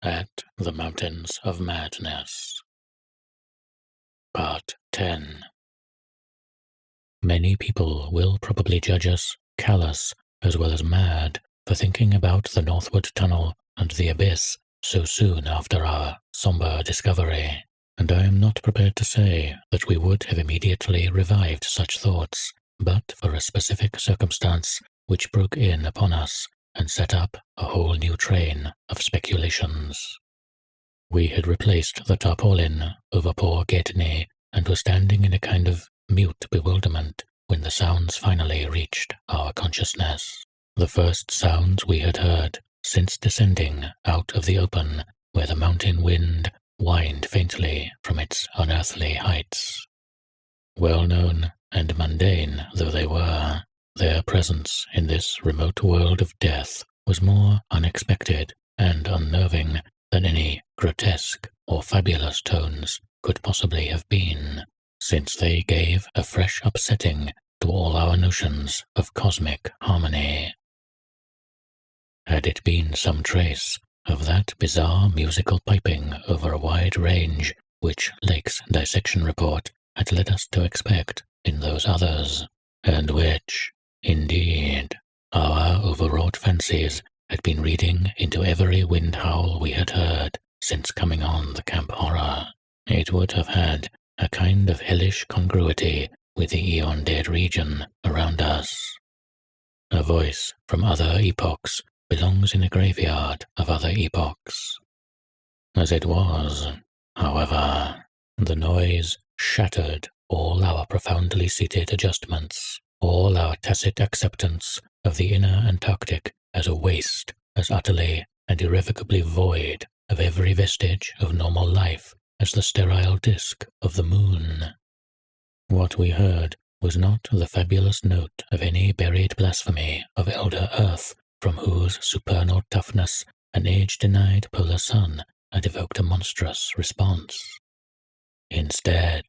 At the Mountains of Madness. Part 10. Many people will probably judge us callous as well as mad for thinking about the Northward Tunnel and the Abyss so soon after our somber discovery, and I am not prepared to say that we would have immediately revived such thoughts, but for a specific circumstance which broke in upon us and set up a whole new train of speculations. We had replaced the tarpaulin over poor Gedney and were standing in a kind of mute bewilderment when the sounds finally reached our consciousness. The first sounds we had heard since descending out of the open where the mountain wind whined faintly from its unearthly heights. Well-known and mundane though they were, their presence in this remote world of death was more unexpected and unnerving than any grotesque or fabulous tones could possibly have been, since they gave a fresh upsetting to all our notions of cosmic harmony. Had it been some trace of that bizarre musical piping over a wide range which Lake's dissection report had led us to expect in those others, and which, indeed, our overwrought fancies had been reading into every wind howl we had heard since coming on the camp horror, it would have had a kind of hellish congruity with the eon-dead region around us. A voice from other epochs belongs in a graveyard of other epochs. As it was, however, the noise shattered all our profoundly seated adjustments, all our tacit acceptance of the inner Antarctic as a waste, as utterly and irrevocably void of every vestige of normal life as the sterile disk of the moon. What we heard was not the fabulous note of any buried blasphemy of elder Earth from whose supernal toughness an age-denied polar sun had evoked a monstrous response. Instead,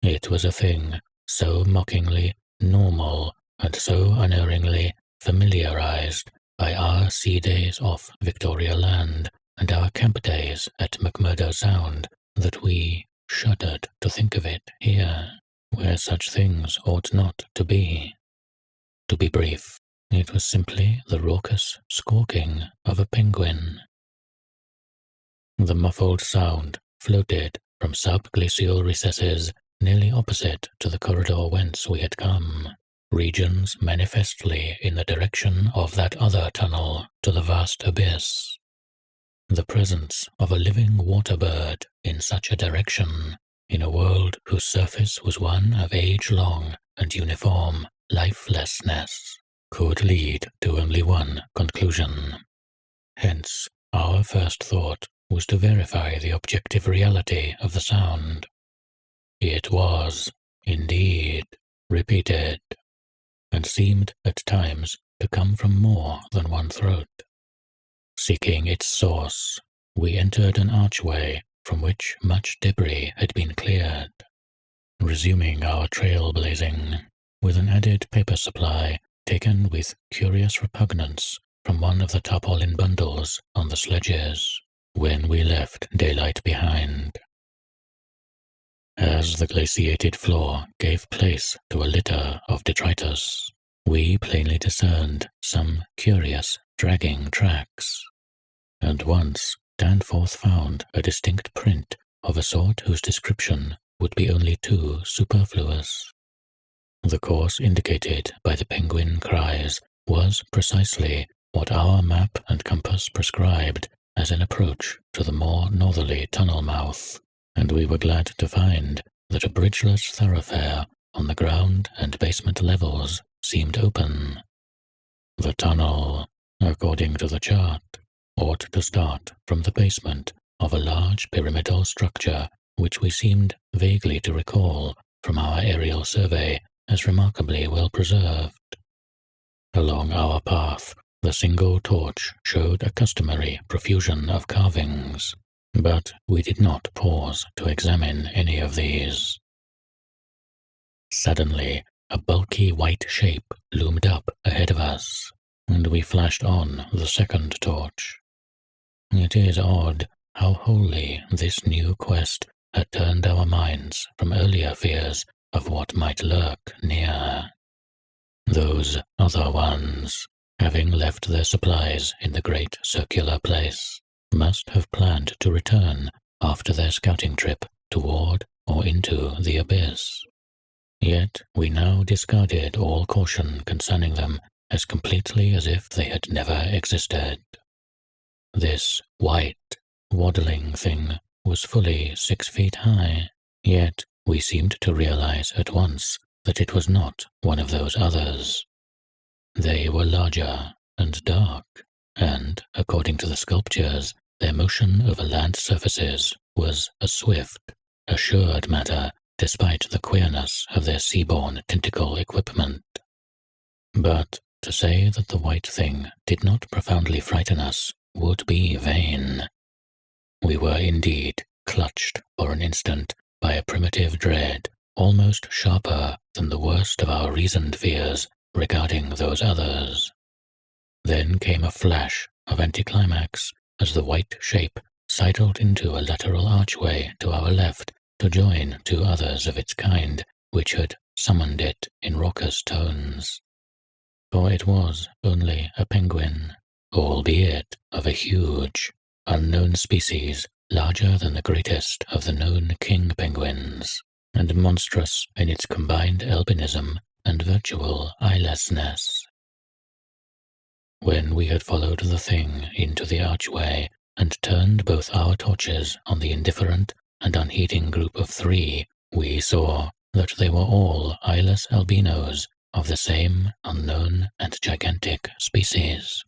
it was a thing so mockingly normal and so unerringly familiarized by our sea days off Victoria Land and our camp days at McMurdo Sound that we shuddered to think of it here, where such things ought not to be. To be brief, it was simply the raucous squawking of a penguin. The muffled sound floated from subglacial recesses nearly opposite to the corridor whence we had come, regions manifestly in the direction of that other tunnel to the vast abyss. The presence of a living water-bird in such a direction, in a world whose surface was one of age-long and uniform lifelessness, could lead to only one conclusion. Hence, our first thought was to verify the objective reality of the sound. It was, indeed, repeated, and seemed at times to come from more than one throat. Seeking its source, we entered an archway from which much debris had been cleared, resuming our trail-blazing, with an added paper supply taken with curious repugnance from one of the tarpaulin bundles on the sledges, when we left daylight behind. As the glaciated floor gave place to a litter of detritus, we plainly discerned some curious dragging tracks, and once Danforth found a distinct print of a sort whose description would be only too superfluous. The course indicated by the penguin cries was precisely what our map and compass prescribed as an approach to the more northerly tunnel mouth, and we were glad to find that a bridgeless thoroughfare on the ground and basement levels seemed open. The tunnel, according to the chart, ought to start from the basement of a large pyramidal structure which we seemed vaguely to recall from our aerial survey as remarkably well preserved. Along our path, the single torch showed a customary profusion of carvings, but we did not pause to examine any of these. Suddenly, a bulky white shape loomed up ahead of us, and we flashed on the second torch. It is odd how wholly this new quest had turned our minds from earlier fears of what might lurk near. Those other ones, having left their supplies in the great circular place, must have planned to return after their scouting trip toward or into the abyss. Yet we now discarded all caution concerning them as completely as if they had never existed. This white, waddling thing was fully 6 feet high, yet we seemed to realize at once that it was not one of those others. They were larger and dark, and, according to the sculptures, their motion over land surfaces was a swift, assured matter despite the queerness of their sea-borne tentacle equipment. But to say that the white thing did not profoundly frighten us would be vain. We were indeed clutched for an instant by a primitive dread almost sharper than the worst of our reasoned fears regarding those others. Then came a flash of anticlimax as the white shape sidled into a lateral archway to our left to join two others of its kind which had summoned it in raucous tones. For it was only a penguin, albeit of a huge, unknown species larger than the greatest of the known king penguins, and monstrous in its combined albinism and virtual eyelessness. When we had followed the thing into the archway and turned both our torches on the indifferent and unheeding group of 3, we saw that they were all eyeless albinos of the same unknown and gigantic species.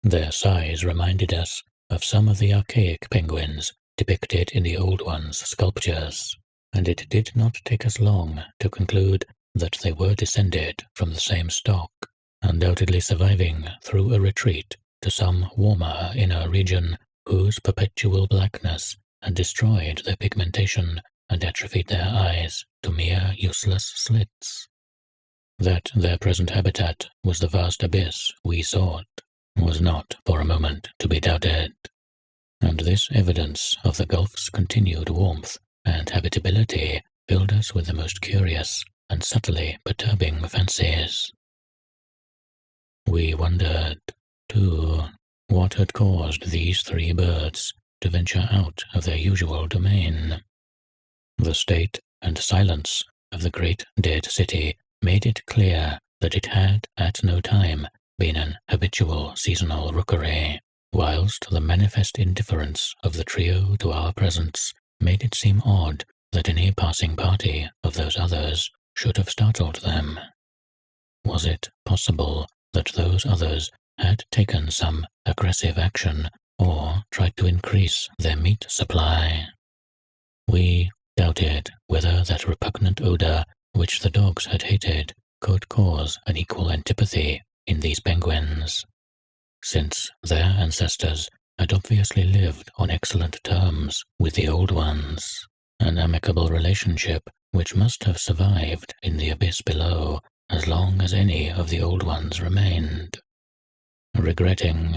Their size reminded us of some of the archaic penguins depicted in the Old One's sculptures, and it did not take us long to conclude that they were descended from the same stock, undoubtedly surviving through a retreat to some warmer inner region whose perpetual blackness had destroyed their pigmentation and atrophied their eyes to mere useless slits. That their present habitat was the vast abyss we sought was not for a moment to be doubted, and this evidence of the gulf's continued warmth and habitability filled us with the most curious and subtly perturbing fancies. We wondered, too, what had caused these 3 birds to venture out of their usual domain. The state and silence of the great dead city made it clear that it had at no time been an habitual seasonal rookery, whilst the manifest indifference of the trio to our presence made it seem odd that any passing party of those others should have startled them. Was it possible that those others had taken some aggressive action or tried to increase their meat supply? We doubted whether that repugnant odor which the dogs had hated could cause an equal antipathy in these penguins, since their ancestors had obviously lived on excellent terms with the Old Ones, an amicable relationship which must have survived in the abyss below as long as any of the Old Ones remained. Regretting,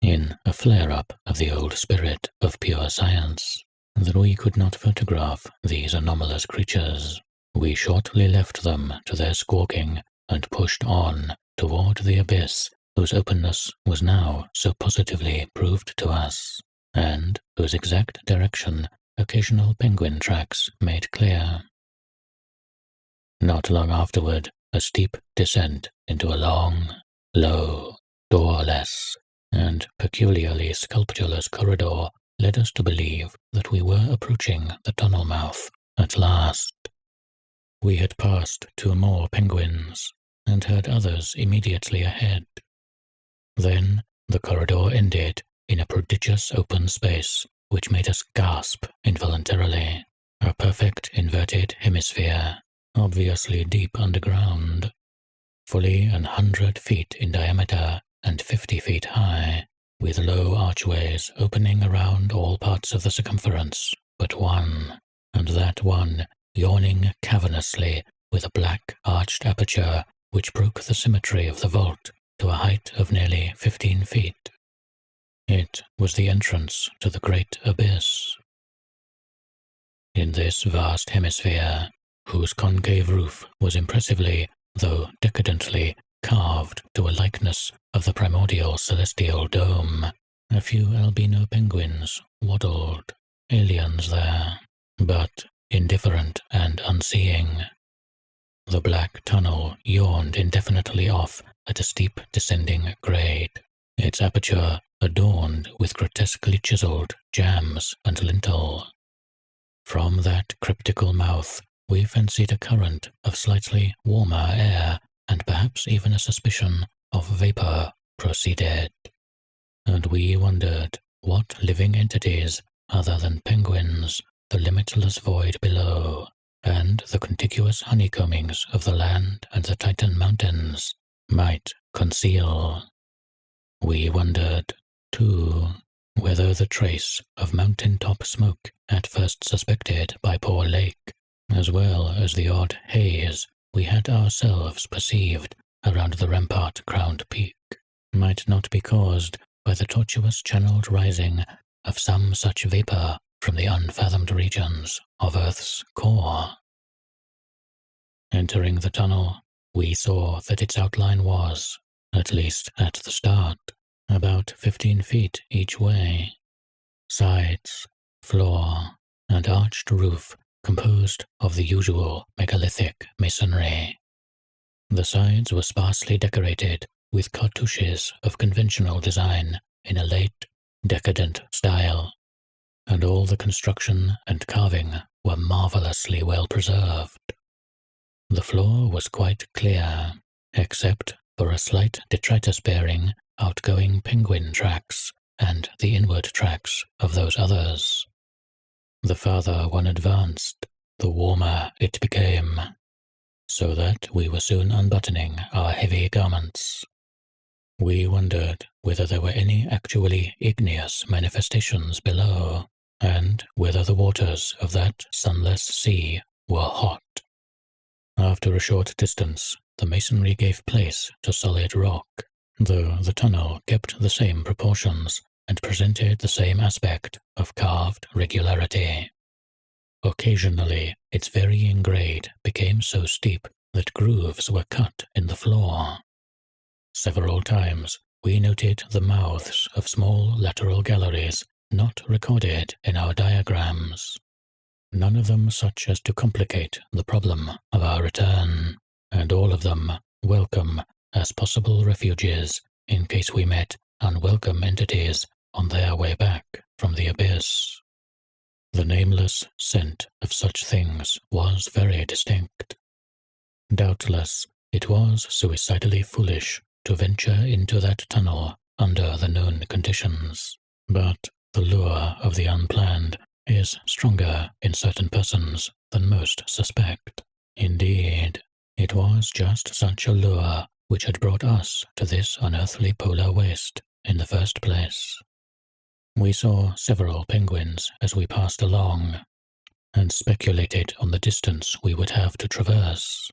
in a flare-up of the old spirit of pure science, that we could not photograph these anomalous creatures, we shortly left them to their squawking and pushed on toward the abyss whose openness was now so positively proved to us, and whose exact direction occasional penguin tracks made clear. Not long afterward, a steep descent into a long, low, doorless, and peculiarly sculptureless corridor led us to believe that we were approaching the tunnel mouth at last. We had passed 2 more penguins, and heard others immediately ahead. Then the corridor ended in a prodigious open space which made us gasp involuntarily, a perfect inverted hemisphere, obviously deep underground, fully 100 feet in diameter and 50 feet high, with low archways opening around all parts of the circumference but one, and that one yawning cavernously with a black arched aperture which broke the symmetry of the vault to a height of nearly 15 feet. It was the entrance to the great abyss. In this vast hemisphere, whose concave roof was impressively, though decadently, carved to a likeness of the primordial celestial dome, a few albino penguins waddled, aliens there, but indifferent and unseeing. The black tunnel yawned indefinitely off at a steep descending grade, its aperture adorned with grotesquely chiseled jambs and lintel. From that cryptical mouth we fancied a current of slightly warmer air, and perhaps even a suspicion of vapour, proceeded. And we wondered what living entities, other than penguins, the limitless void below, and the contiguous honeycombings of the land and the Titan mountains, might conceal. We wondered, too, whether the trace of mountain-top smoke at first suspected by poor Lake, as well as the odd haze we had ourselves perceived around the rampart-crowned peak, might not be caused by the tortuous channeled rising of some such vapour from the unfathomed regions of Earth's core. Entering the tunnel, we saw that its outline was, at least at the start, about 15 feet each way. Sides, floor, and arched roof composed of the usual megalithic masonry. The sides were sparsely decorated with cartouches of conventional design in a late, decadent style, and all the construction and carving were marvellously well preserved. The floor was quite clear, except for a slight detritus-bearing outgoing penguin tracks and the inward tracks of those others. The farther one advanced, the warmer it became, so that we were soon unbuttoning our heavy garments. We wondered whether there were any actually igneous manifestations below, and whether the waters of that sunless sea were hot. After a short distance, the masonry gave place to solid rock, though the tunnel kept the same proportions and presented the same aspect of carved regularity. Occasionally, its varying grade became so steep that grooves were cut in the floor. Several times, we noted the mouths of small lateral galleries not recorded in our diagrams, none of them such as to complicate the problem of our return, and all of them welcome as possible refuges in case we met unwelcome entities on their way back from the abyss. The nameless scent of such things was very distinct. Doubtless, it was suicidally foolish to venture into that tunnel under the known conditions, but the lure of the unplanned is stronger in certain persons than most suspect. Indeed, it was just such a lure which had brought us to this unearthly polar waste in the first place. We saw several penguins as we passed along, and speculated on the distance we would have to traverse.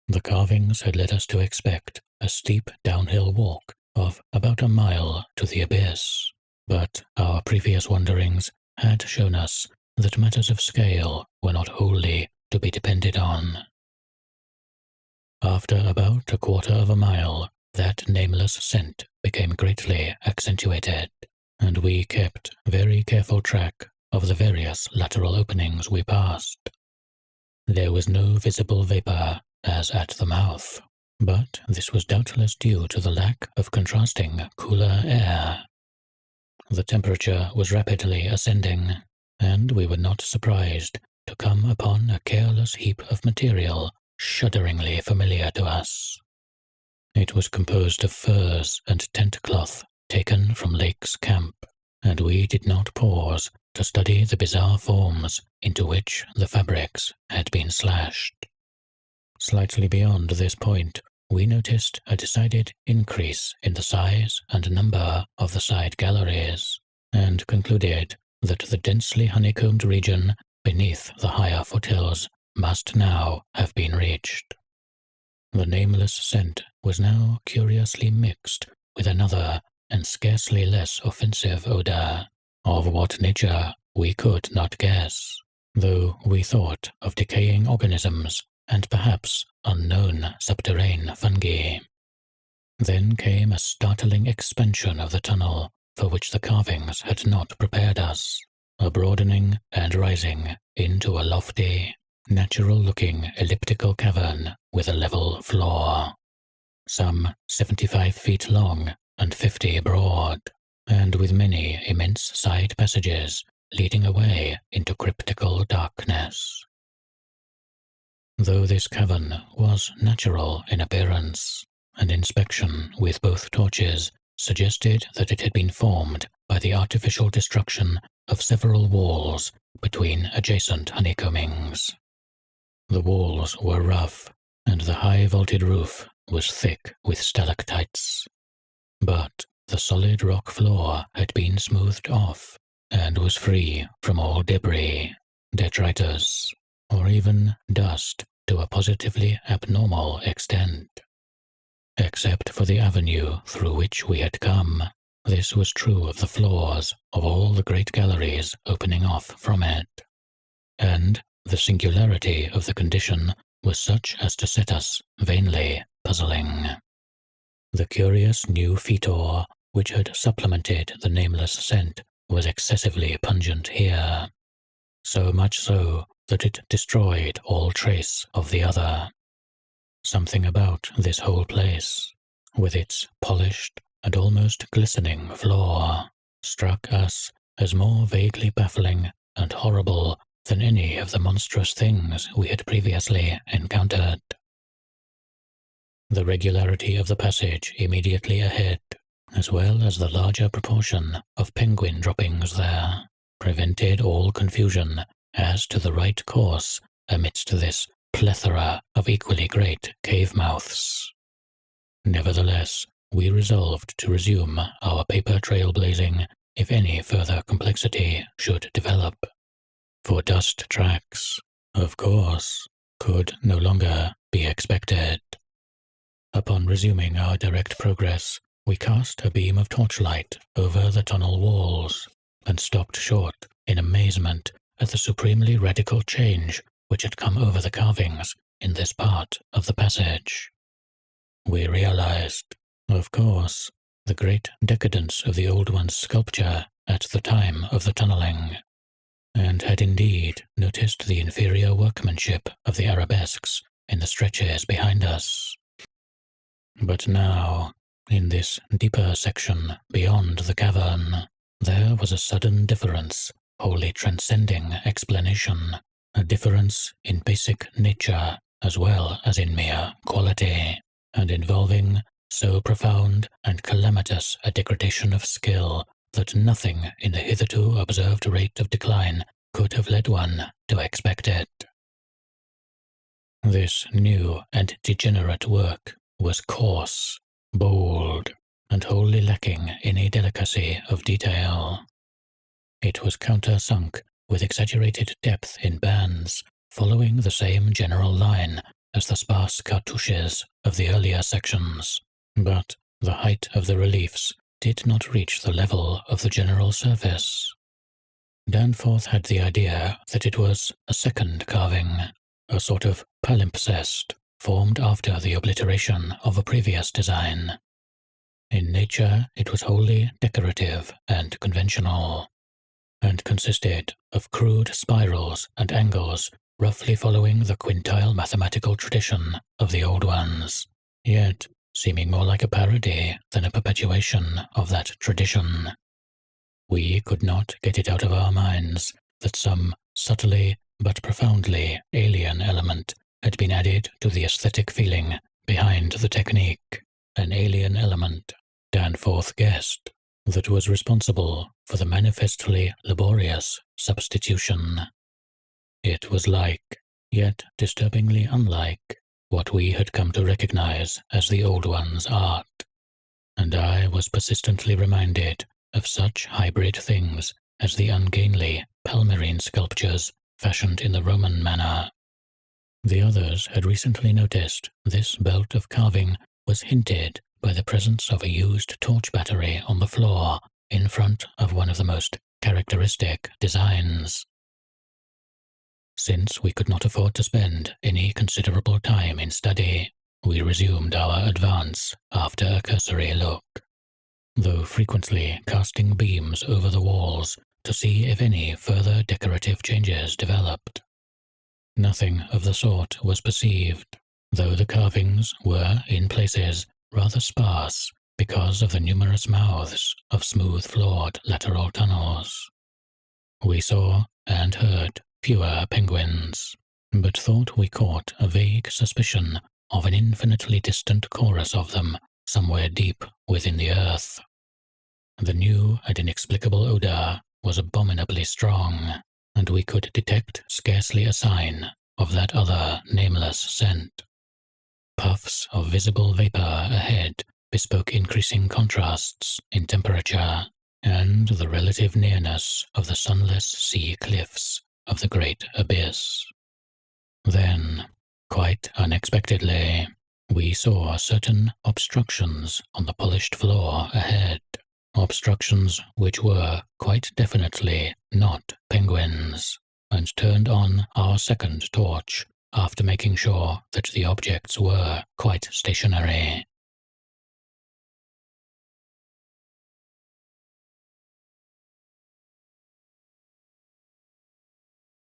The carvings had led us to expect a steep downhill walk of about a mile to the abyss, but our previous wanderings had shown us that matters of scale were not wholly to be depended on. After about a quarter of a mile, that nameless scent became greatly accentuated, and we kept very careful track of the various lateral openings we passed. There was no visible vapour as at the mouth, but this was doubtless due to the lack of contrasting cooler air. The temperature was rapidly ascending, and we were not surprised to come upon a careless heap of material shudderingly familiar to us. It was composed of furs and tent cloth taken from Lake's camp, and we did not pause to study the bizarre forms into which the fabrics had been slashed. Slightly beyond this point, we noticed a decided increase in the size and number of the side galleries, and concluded that the densely honeycombed region beneath the higher foothills must now have been reached. The nameless scent was now curiously mixed with another and scarcely less offensive odor, of what nature we could not guess, though we thought of decaying organisms and perhaps unknown subterranean fungi. Then came a startling expansion of the tunnel for which the carvings had not prepared us, a broadening and rising into a lofty, natural-looking elliptical cavern with a level floor, some 75 feet long and 50 broad, and with many immense side passages leading away into cryptical darkness. Though this cavern was natural in appearance, and inspection with both torches suggested that it had been formed by the artificial destruction of several walls between adjacent honeycombings. The walls were rough, and the high vaulted roof was thick with stalactites. But the solid rock floor had been smoothed off, and was free from all debris, detritus, or even dust to a positively abnormal extent. Except for the avenue through which we had come, this was true of the floors of all the great galleries opening off from it. And the singularity of the condition was such as to set us vainly puzzling. The curious new fetor which had supplemented the nameless scent was excessively pungent here, so much so that it destroyed all trace of the other. Something about this whole place, with its polished and almost glistening floor, struck us as more vaguely baffling and horrible than any of the monstrous things we had previously encountered. The regularity of the passage immediately ahead, as well as the larger proportion of penguin droppings there, prevented all confusion as to the right course amidst this plethora of equally great cave mouths. Nevertheless, we resolved to resume our paper trailblazing if any further complexity should develop. For dust tracks, of course, could no longer be expected. Upon resuming our direct progress, we cast a beam of torchlight over the tunnel walls, and stopped short in amazement at the supremely radical change which had come over the carvings in this part of the passage. We realized, of course, the great decadence of the old one's sculpture at the time of the tunneling, and had indeed noticed the inferior workmanship of the arabesques in the stretches behind us. But now, in this deeper section beyond the cavern, there was a sudden difference, wholly transcending explanation, a difference in basic nature as well as in mere quality, and involving so profound and calamitous a degradation of skill that nothing in the hitherto observed rate of decline could have led one to expect it. This new and degenerate work was coarse, bold, and wholly lacking any delicacy of detail. It was countersunk with exaggerated depth in bands, following the same general line as the sparse cartouches of the earlier sections, but the height of the reliefs did not reach the level of the general surface. Danforth had the idea that it was a second carving, a sort of palimpsest, formed after the obliteration of a previous design. In nature, it was wholly decorative and conventional, and consisted of crude spirals and angles roughly following the quintile mathematical tradition of the old ones, yet seeming more like a parody than a perpetuation of that tradition. We could not get it out of our minds that some subtly but profoundly alien element had been added to the aesthetic feeling behind the technique, an alien element, Danforth guessed, that was responsible for the manifestly laborious substitution. It was like, yet disturbingly unlike, what we had come to recognize as the old one's art, and I was persistently reminded of such hybrid things as the ungainly Palmyrene sculptures fashioned in the Roman manner. The others had recently noticed this belt of carving was hinted by the presence of a used torch battery on the floor in front of one of the most characteristic designs. Since we could not afford to spend any considerable time in study, we resumed our advance after a cursory look, though frequently casting beams over the walls to see if any further decorative changes developed. Nothing of the sort was perceived, though the carvings were, in places, rather sparse because of the numerous mouths of smooth-floored lateral tunnels. We saw and heard fewer penguins, but thought we caught a vague suspicion of an infinitely distant chorus of them somewhere deep within the earth. The new and inexplicable odour was abominably strong, and we could detect scarcely a sign of that other nameless scent. Puffs of visible vapour ahead bespoke increasing contrasts in temperature and the relative nearness of the sunless sea cliffs of the great abyss. Then, quite unexpectedly, we saw certain obstructions on the polished floor ahead, obstructions which were quite definitely not penguins, and turned on our second torch after making sure that the objects were quite stationary.